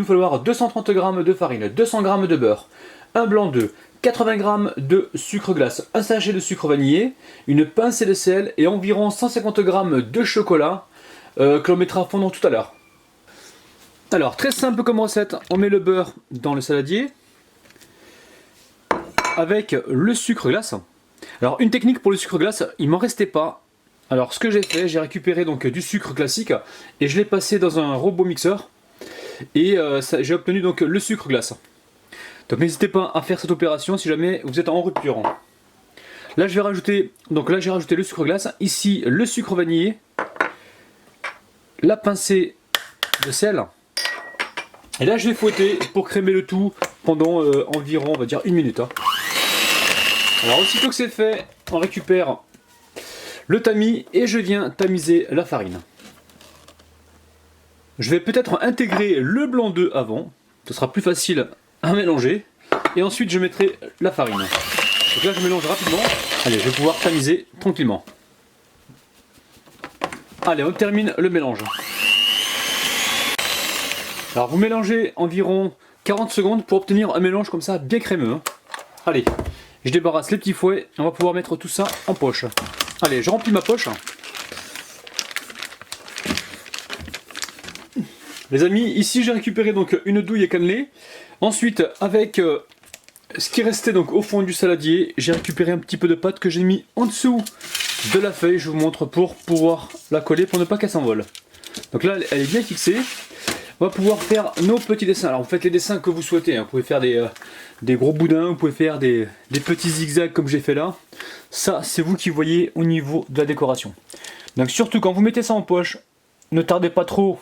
Il va falloir 230 g de farine, 200 g de beurre, un blanc d'œuf, 80 g de sucre glace, un sachet de sucre vanillé, une pincée de sel et environ 150 g de chocolat que l'on mettra à fondre tout à l'heure. Alors, très simple comme recette, on met le beurre dans le saladier avec le sucre glace. Alors, une technique pour le sucre glace, il m'en restait pas. Alors, ce que j'ai fait, j'ai récupéré donc du sucre classique et je l'ai passé dans un robot mixeur et j'ai obtenu donc le sucre glace. Donc, n'hésitez pas à faire cette opération si jamais vous êtes en rupture. Là, j'ai rajouté le sucre glace, ici le sucre vanillé, la pincée de sel. Et là, je vais fouetter pour crémer le tout pendant environ, on va dire, 1 minute. Alors, aussitôt que c'est fait, on récupère le tamis et je viens tamiser la farine. Je vais peut-être intégrer le blanc d'œuf avant, ce sera plus facile à mélanger. Et ensuite, je mettrai la farine. Donc là, je mélange rapidement. Allez, je vais pouvoir tamiser tranquillement. Allez, on termine le mélange. Alors vous mélangez environ 40 secondes pour obtenir un mélange comme ça bien crémeux. Allez, je débarrasse les petits fouets, on va pouvoir mettre tout ça en poche. Allez, je remplis ma poche. Les amis, ici j'ai récupéré donc une douille cannelée. Ensuite, avec ce qui restait donc au fond du saladier, j'ai récupéré un petit peu de pâte que j'ai mis en dessous de la feuille. Je vous montre pour pouvoir la coller pour ne pas qu'elle s'envole. Donc là, elle est bien fixée. On va pouvoir faire nos petits dessins. Alors vous faites les dessins que vous souhaitez, hein. Vous pouvez faire des gros boudins, vous pouvez faire des petits zigzags comme j'ai fait là. Ça, c'est vous qui voyez au niveau de la décoration. Donc surtout quand vous mettez ça en poche, ne tardez pas trop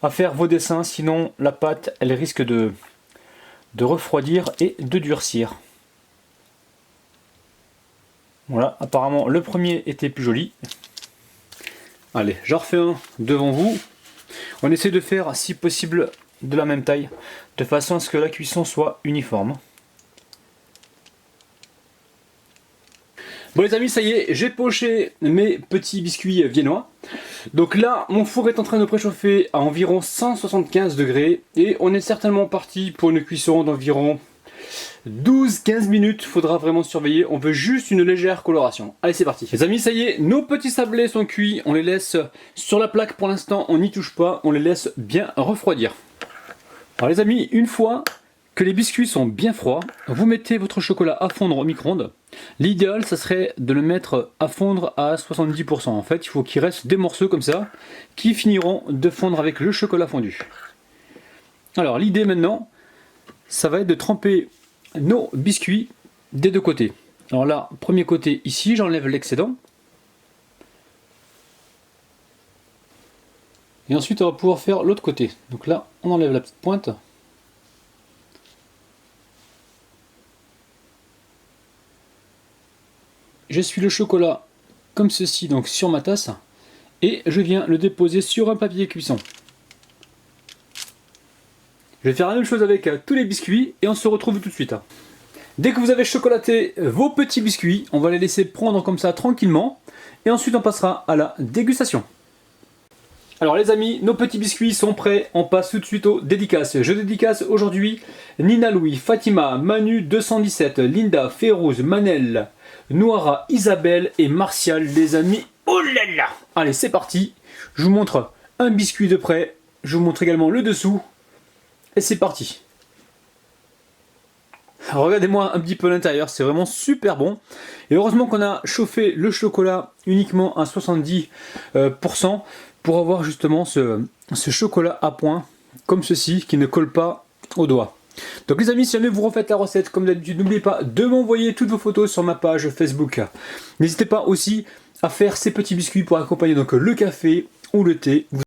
à faire vos dessins, sinon la pâte, elle risque de refroidir et de durcir. Voilà, apparemment le premier était plus joli. Allez, j'en refais un devant vous. On essaie de faire, si possible, de la même taille, de façon à ce que la cuisson soit uniforme. Bon les amis, ça y est, j'ai poché mes petits biscuits viennois. Donc là, mon four est en train de préchauffer à environ 175 degrés. Et on est certainement parti pour une cuisson d'environ 12-15 minutes, faudra vraiment surveiller, on veut juste une légère coloration. Allez, c'est parti. Les amis, ça y est, nos petits sablés sont cuits, on les laisse sur la plaque pour l'instant, on n'y touche pas, on les laisse bien refroidir. Alors les amis, une fois que les biscuits sont bien froids, vous mettez votre chocolat à fondre au micro-ondes. L'idéal, ça serait de le mettre à fondre à 70%. En fait, il faut qu'il reste des morceaux comme ça, qui finiront de fondre avec le chocolat fondu. Alors l'idée maintenant, ça va être de tremper nos biscuits des deux côtés. Alors là, premier côté ici, j'enlève l'excédent. Et ensuite, on va pouvoir faire l'autre côté. Donc là, on enlève la petite pointe. J'essuie le chocolat comme ceci, donc sur ma tasse. Et je viens le déposer sur un papier cuisson. Je vais faire la même chose avec tous les biscuits et on se retrouve tout de suite. Dès que vous avez chocolaté vos petits biscuits, on va les laisser prendre comme ça tranquillement et ensuite on passera à la dégustation. Alors les amis, nos petits biscuits sont prêts, on passe tout de suite aux dédicaces. Je dédicace aujourd'hui Nina Louis, Fatima, Manu 217, Linda, Férouz, Manel, Noara, Isabelle et Martial les amis. Oh là là! Allez, c'est parti, je vous montre un biscuit de près, je vous montre également le dessous. Et c'est parti. Regardez-moi un petit peu l'intérieur, c'est vraiment super bon. Et heureusement qu'on a chauffé le chocolat uniquement à 70% pour avoir justement ce chocolat à point, comme ceci, qui ne colle pas au doigt. Donc les amis, si jamais vous refaites la recette, comme d'habitude, n'oubliez pas de m'envoyer toutes vos photos sur ma page Facebook. N'hésitez pas aussi à faire ces petits biscuits pour accompagner donc le café ou le thé.